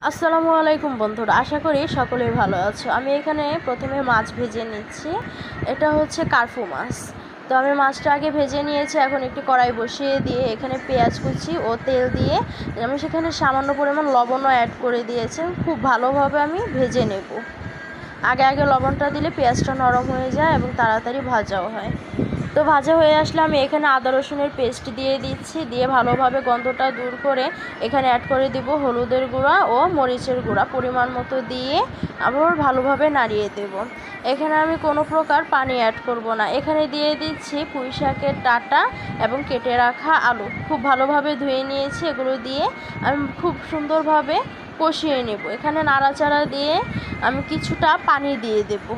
আসসালামু আলাইকুম বন্ধুরা, আশা করি সকলেই ভালো আছো। আমি এখানে প্রথমে মাছ ভেজে নিচ্ছি। এটা হচ্ছে কার্পু মাছ। তো আমি মাছটা আগে ভেজে নিয়েছি। এখন একটি কড়াই বসিয়ে দিয়ে এখানে পেঁয়াজ কুচি ও তেল দিয়ে আমি সেখানে সামান্য পরিমাণ লবণও অ্যাড করে দিয়েছি। খুব ভালোভাবে আমি ভেজে নেব। আগে লবণটা দিলে পেঁয়াজটা নরম হয়ে যায় এবং তাড়াতাড়ি ভাজাও হয়। তো ভাজা হয়ে আসলে আমি এখানে আদা রসুনের পেস্ট দিয়ে দিচ্ছি। দিয়ে ভালোভাবে গন্ধটা দূর করে এখানে অ্যাড করে দিব হলুদের গুঁড়া ও মরিচের গুঁড়া পরিমাণ মতো দিয়ে আবার ভালোভাবে নাড়িয়ে দেব। এখানে আমি কোনো প্রকার পানি অ্যাড করব না। এখানে দিয়ে দিচ্ছি পুঁই শাকের ডাঁটা এবং কেটে রাখা আলু। খুব ভালোভাবে ধুয়ে নিয়েছি। এগুলো দিয়ে আমি খুব সুন্দরভাবে কষিয়ে নেব। এখানে নাড়াচাড়া দিয়ে আমি কিছুটা পানি দিয়ে দেব।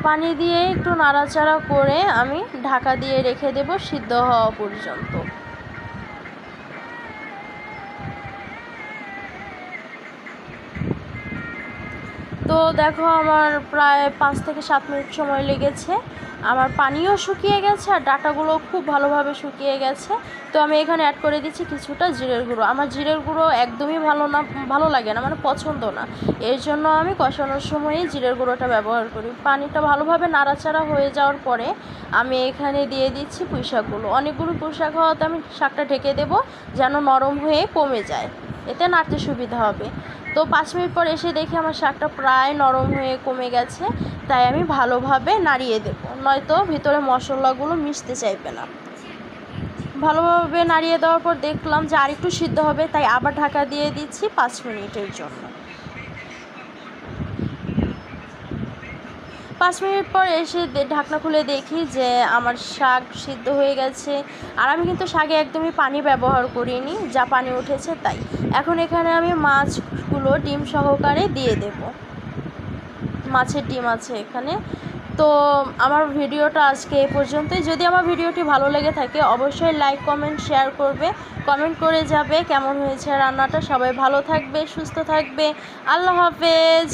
পানি দিয়ে একটু নাড়াচাড়া করে আমি ঢাকা দিয়ে রেখে দেব সিদ্ধ হওয়া পর্যন্ত। তো দেখো, আমার প্রায় 5 থেকে 7 মিনিট সময় লেগেছে। আমার পানিও শুকিয়ে গেছে আর ডাঁটাগুলো খুব ভালোভাবে শুকিয়ে গেছে। তো আমি এখানে অ্যাড করে দিচ্ছি কিছুটা জিরের গুঁড়ো। আমার জিরের গুঁড়ো একদমই ভালো লাগে না, মানে পছন্দ না। এর জন্য আমি কষানোর সময়ই জিরের গুঁড়োটা ব্যবহার করি। পানিটা ভালোভাবে নাড়াচাড়া হয়ে যাওয়ার পরে আমি এখানে দিয়ে দিচ্ছি পুঁই শাকগুলো। অনেকগুলো পুঁই শাক হওয়াতে আমি শাকটা ঢেকে দেবো যেন নরম হয়ে কমে যায়, এতে নাড়তে সুবিধা হবে। তো 5 মিনিট পর এসে দেখি আমার শাকটা প্রায় নরম হয়ে কমে গেছে। তাই আমি ভালোভাবে নাড়িয়ে দেব, নয়তো ভিতরে মশলাগুলো মিশতে চাইবে না। ভালোভাবে নাড়িয়ে দেওয়ার পর দেখলাম যে আরেকটু সিদ্ধ হবে, তাই আবার ঢাকা দিয়ে দিচ্ছি 5 মিনিটের জন্য। 5 মিনিট পর এসে ঢাকনা খুলে দেখি যে আমার শাক সিদ্ধ হয়ে গেছে। আর আমি কিন্তু শাকে একদমই পানি ব্যবহার করিনি, যা পানি উঠেছে তাই। এখন এখানে আমি মাছগুলো ডিম সহকারে দিয়ে দেব। মাছের ডিম আছে এখানে। তো আমার ভিডিওটা আজকে এই পর্যন্তই। যদি আমার ভিডিওটি ভালো লেগে থাকে অবশ্যই লাইক, কমেন্ট, শেয়ার করবে। কমেন্ট করে যাবে কেমন হয়েছে রান্নাটা। সবাই ভালো থাকবে, সুস্থ থাকবে। আল্লাহ হাফেজ।